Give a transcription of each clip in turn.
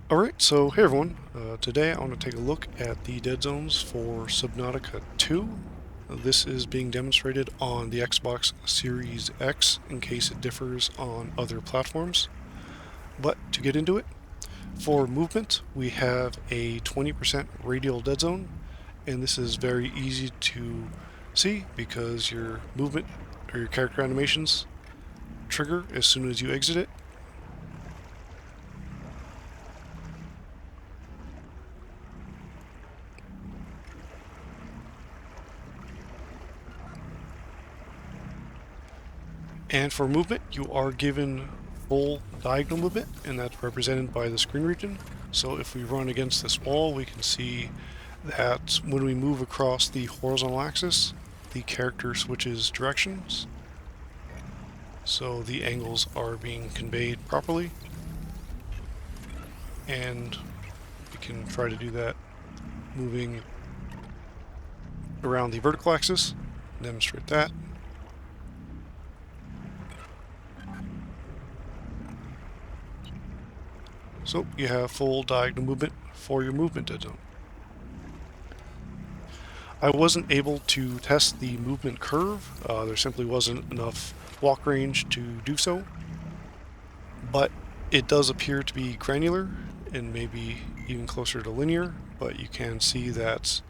Alright, so hey everyone. Today I want to take a look at the dead zones for Subnautica 2. This is being demonstrated on the Xbox Series X in case it differs on other platforms. But to get into it, for movement we have a 20% radial dead zone, and this is very easy to see because your movement or your character animations trigger as soon as you exit it. And for movement, you are given full diagonal movement, and that's represented by the screen region. So if we run against this wall, we can see that when we move across the horizontal axis, the character switches directions. So the angles are being conveyed properly. And we can try to do that moving around the vertical axis, demonstrate that. So you have full diagonal movement for your movement dead zone. I wasn't able to test the movement curve. There simply wasn't enough walk range to do so. But it does appear to be granular and maybe even closer to linear, but you can see that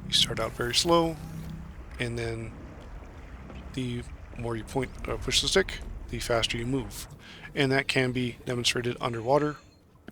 you start out very slow, and then the more you push the stick, the faster you move. And that can be demonstrated underwater,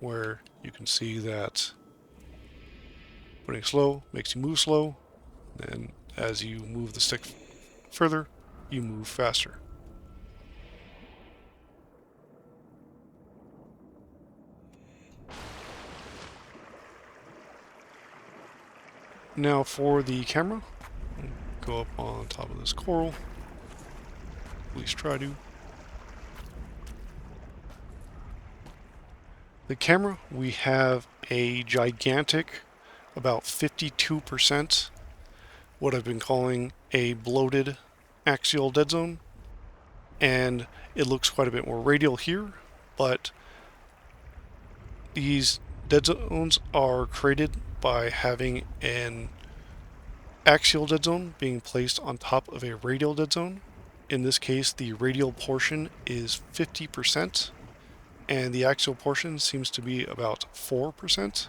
where you can see that putting slow makes you move slow, and as you move the stick further, you move faster. Now for the camera, go up on top of this coral, at least try to. The camera, we have a gigantic, about 52%, what I've been calling a bloated axial dead zone, and it looks quite a bit more radial here, but these dead zones are created by having an axial dead zone being placed on top of a radial dead zone. In this case, the radial portion is 50%, and the axial portion seems to be about 4%.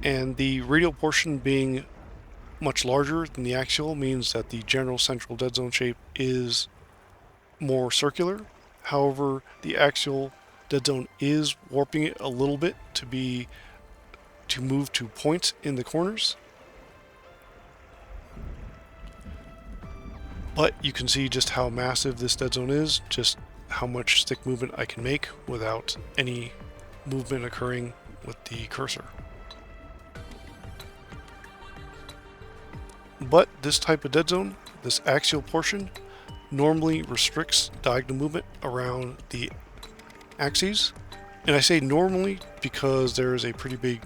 And the radial portion being much larger than the axial means that the general central dead zone shape is more circular. However, the axial dead zone is warping it a little bit to move to points in the corners. But you can see just how massive this dead zone is, just how much stick movement I can make without any movement occurring with the cursor. But this type of dead zone, this axial portion, normally restricts diagonal movement around the axes. And I say normally because there is a pretty big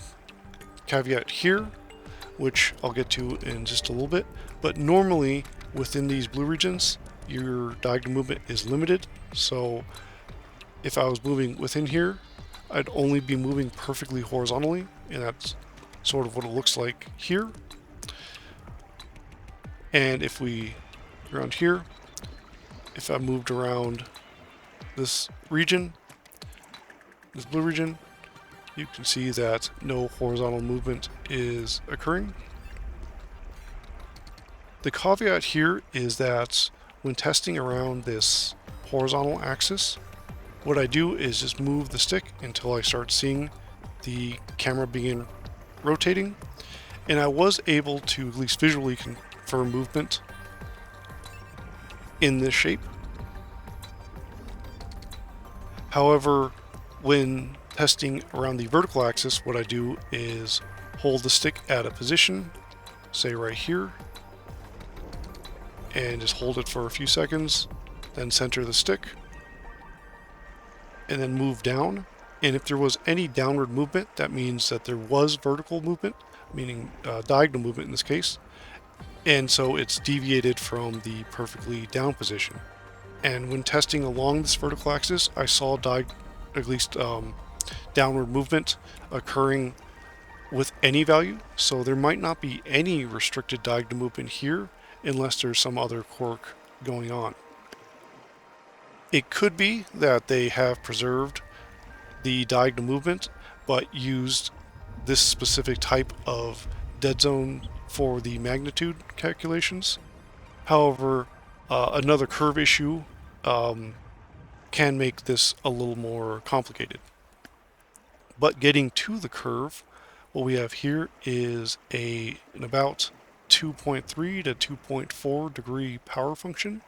caveat here, which I'll get to in just a little bit. But normally, within these blue regions, your diagonal movement is limited. So if I was moving within here, I'd only be moving perfectly horizontally, and that's sort of what it looks like here. And if we around here, if I moved around this region, this blue region, you can see that no horizontal movement is occurring. The caveat here is that when testing around this horizontal axis, what I do is just move the stick until I start seeing the camera begin rotating, and I was able to at least visually confirm movement in this shape. However, when testing around the vertical axis, what I do is hold the stick at a position, say right here, and just hold it for a few seconds, then center the stick, and then move down. And if there was any downward movement, that means that there was vertical movement, meaning diagonal movement in this case, and so it's deviated from the perfectly down position. And when testing along this vertical axis, I saw at least downward movement occurring with any value, so there might not be any restricted diagonal movement here unless there's some other quirk going on. It could be that they have preserved the diagonal movement but used this specific type of dead zone for the magnitude calculations. However, another curve issue can make this a little more complicated. But getting to the curve, what we have here is an about 2.3 to 2.4 degree power function.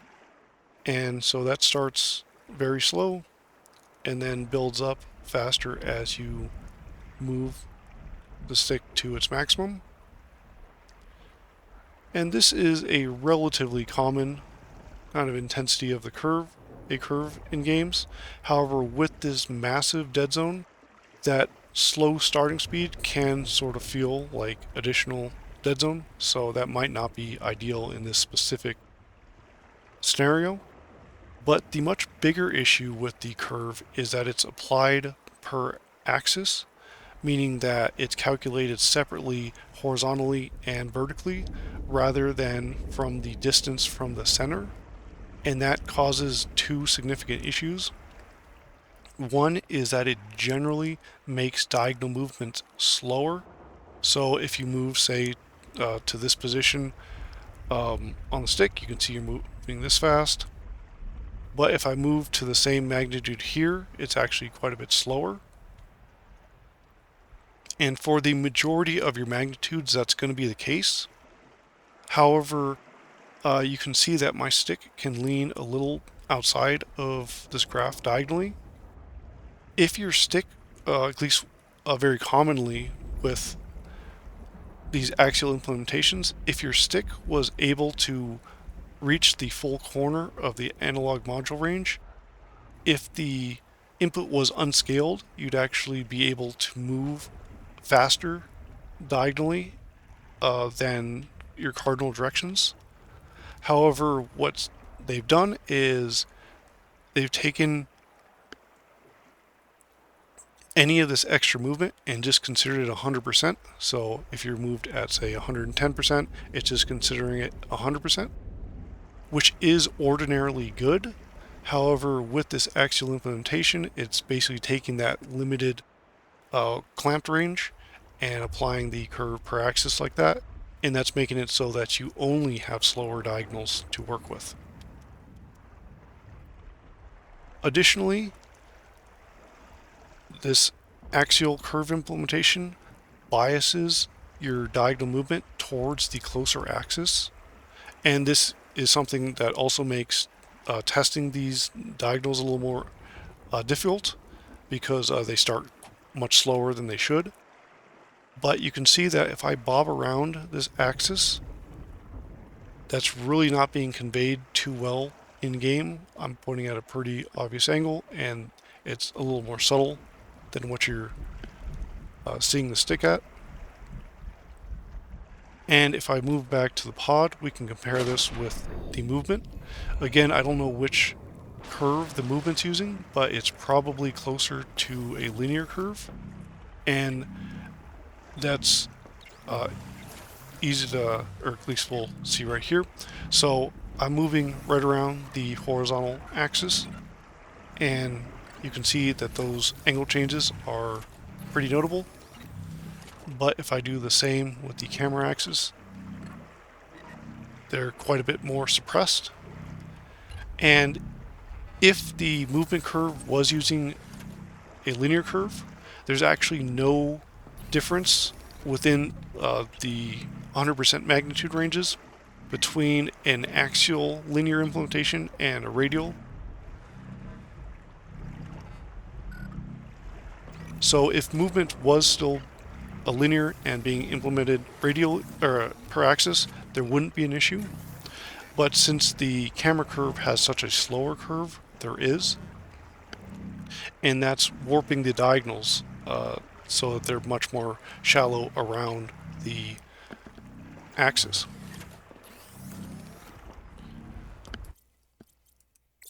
And so that starts very slow and then builds up faster as you move the stick to its maximum. And this is a relatively common kind of intensity of a curve in games. However, with this massive dead zone, that slow starting speed can sort of feel like additional dead zone, so that might not be ideal in this specific scenario. But the much bigger issue with the curve is that it's applied per axis, meaning that it's calculated separately horizontally and vertically rather than from the distance from the center, and that causes two significant issues. One is that it generally makes diagonal movement slower. So if you move, say, to this position on the stick, you can see you're moving this fast. But if I move to the same magnitude here, it's actually quite a bit slower. And for the majority of your magnitudes, that's going to be the case. However, you can see that my stick can lean a little outside of this graph diagonally. If your stick, at least very commonly with these axial implementations, if your stick was able to reach the full corner of the analog module range, if the input was unscaled, you'd actually be able to move faster diagonally than your cardinal directions. However, what they've done is they've taken any of this extra movement and just considered it 100%. So if you're moved at, say, 110%, it's just considering it 100%, which is ordinarily good. However, with this axial implementation, it's basically taking that limited clamped range and applying the curve per axis like that, and that's making it so that you only have slower diagonals to work with. Additionally, this axial curve implementation biases your diagonal movement towards the closer axis, and this is something that also makes testing these diagonals a little more difficult because they start much slower than they should. But you can see that if I bob around this axis, that's really not being conveyed too well in game. I'm pointing at a pretty obvious angle, and it's a little more subtle than what you're seeing the stick at. And if I move back to the pod, we can compare this with the movement. Again, I don't know which curve the movement's using, but it's probably closer to a linear curve. And that's easy to, or at least we'll see right here. So I'm moving right around the horizontal axis, and you can see that those angle changes are pretty notable. But if I do the same with the camera axis, they're quite a bit more suppressed. And if the movement curve was using a linear curve, there's actually no difference within the 100% magnitude ranges between an axial linear implementation and a radial. So if movement was still a linear and being implemented radial or per axis, there wouldn't be an issue. But since the camera curve has such a slower curve, there is, and that's warping the diagonals so that they're much more shallow around the axis.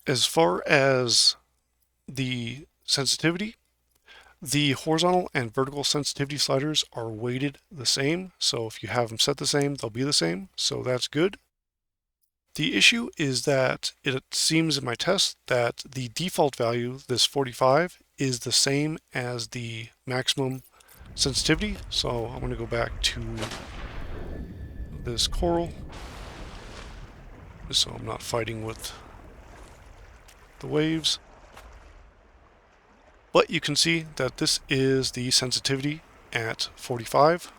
As far as the sensitivity, the horizontal and vertical sensitivity sliders are weighted the same. So if you have them set the same, they'll be the same. So that's good. The issue is that it seems in my test that the default value, this 45, is the same as the maximum sensitivity. So I'm going to go back to this coral, so I'm not fighting with the waves. But you can see that this is the sensitivity at 45,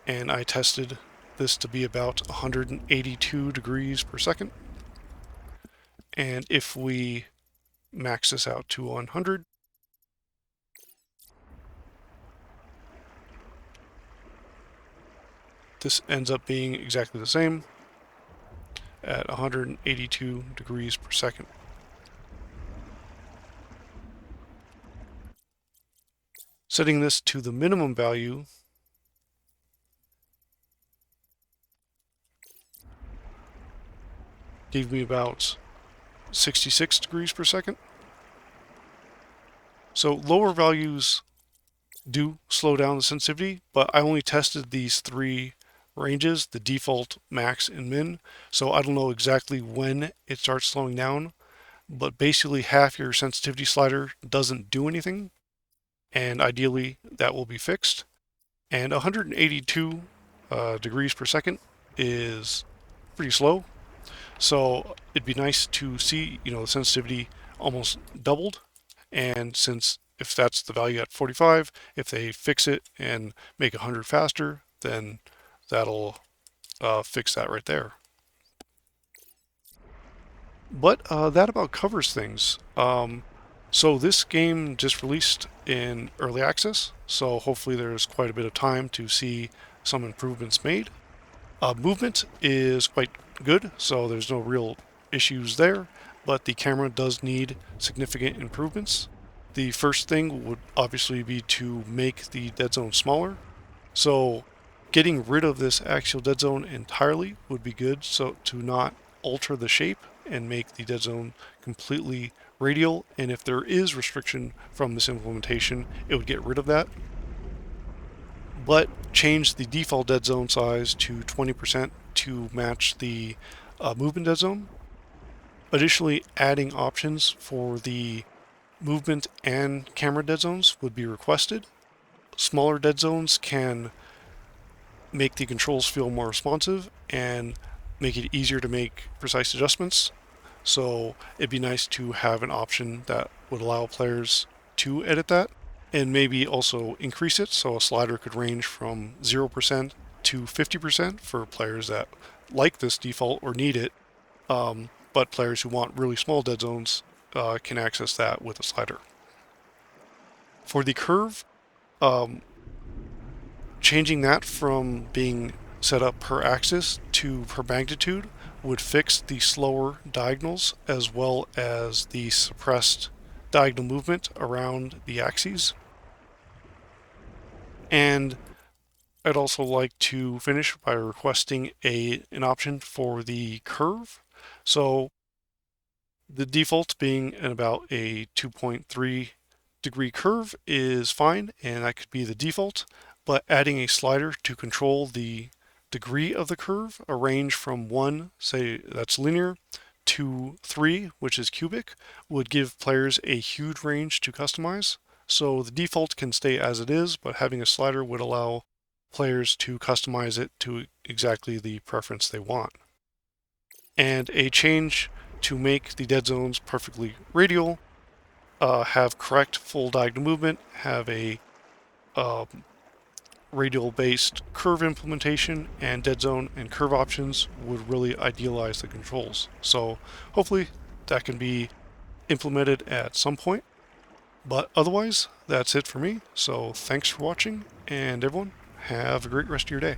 and I tested this to be about 182 degrees per second. And if we max this out to 100, this ends up being exactly the same at 182 degrees per second. Setting this to the minimum value gave me about 66 degrees per second. So lower values do slow down the sensitivity, but I only tested these three ranges, the default, max, and min. So I don't know exactly when it starts slowing down, but basically half your sensitivity slider doesn't do anything, and ideally that will be fixed. And 182 degrees per second is pretty slow. So it'd be nice to see, the sensitivity almost doubled. And since if that's the value at 45, if they fix it and make 100 faster, then that'll fix that right there. But that about covers things. So this game just released in early access, so hopefully there's quite a bit of time to see some improvements made. Movement is quite good, so there's no real issues there, but the camera does need significant improvements. The first thing would obviously be to make the dead zone smaller. So getting rid of this axial dead zone entirely would be good, so to not alter the shape and make the dead zone completely radial. And if there is restriction from this implementation, it would get rid of that. But change the default dead zone size to 20% to match the movement dead zone. Additionally, adding options for the movement and camera dead zones would be requested. Smaller dead zones can make the controls feel more responsive and make it easier to make precise adjustments. So it'd be nice to have an option that would allow players to edit that, and maybe also increase it so a slider could range from 0% to 50% for players that like this default or need it, but players who want really small dead zones can access that with a slider. For the curve, changing that from being set up per axis to per magnitude would fix the slower diagonals as well as the suppressed diagonal movement around the axes. And I'd also like to finish by requesting an option for the curve. So the default being at about a 2.3 degree curve is fine, and that could be the default, but adding a slider to control the degree of the curve, a range from 1, say that's linear, to 3, which is cubic, would give players a huge range to customize. So the default can stay as it is, but having a slider would allow players to customize it to exactly the preference they want. And a change to make the dead zones perfectly radial, have correct full diagonal movement, have a radial-based curve implementation, and dead zone and curve options would really idealize the controls. So hopefully that can be implemented at some point. But otherwise, that's it for me. So thanks for watching, and everyone, have a great rest of your day.